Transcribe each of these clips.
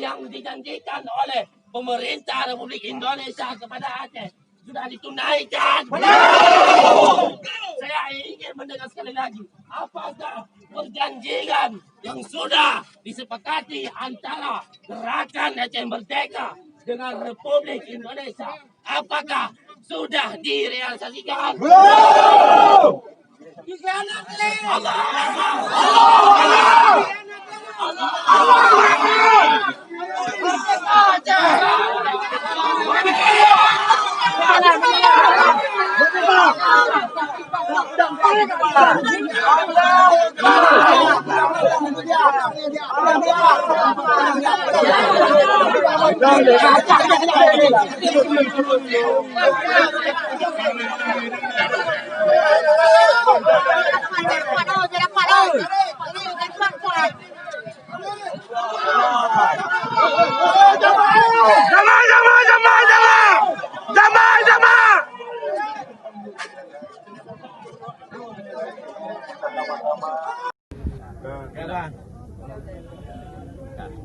yang dijanjikan oleh pemerintah Republik Indonesia kepada Aceh sudah ditunaikan. Saya ingin mendengar sekali lagi, apakah perjanjian yang sudah disepakati antara Gerakan Aceh Merdeka dengan Republik Indonesia, apakah sudah direalisasikan? Belum.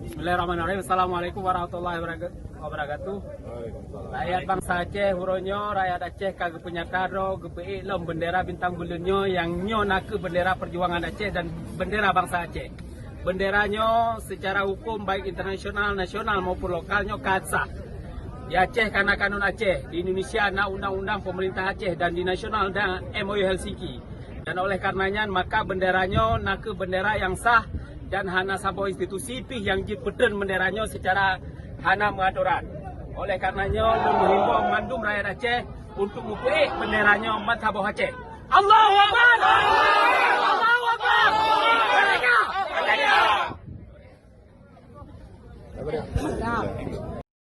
Bismillahirrahmanirrahim. Assalamualaikum warahmatullahi wabarakatuh. Rakyat bangsa Aceh, huronyo, rakyat Aceh kagak punya kado, gepe lom bendera bintang bulunyo yang nyo nak bendera perjuangan Aceh dan bendera bangsa Aceh. Benderanyo secara hukum baik internasional, nasional maupun lokalnya kasah. Di Aceh karena kanun Aceh, di Indonesia ada undang-undang pemerintah Aceh dan di nasional ada MOU Helsinki. Dan oleh karenanya maka benderanyo nak bendera yang sah dan hana sabo institusi pih yang jipeden benderanyo secara hana mengaturan. Oleh karenanya menghimbau mandum rakyat Aceh untuk mengikuti benderanyo Madhabah Aceh. Allahu Akbar! Allahu Akbar! Merdeka! Merdeka!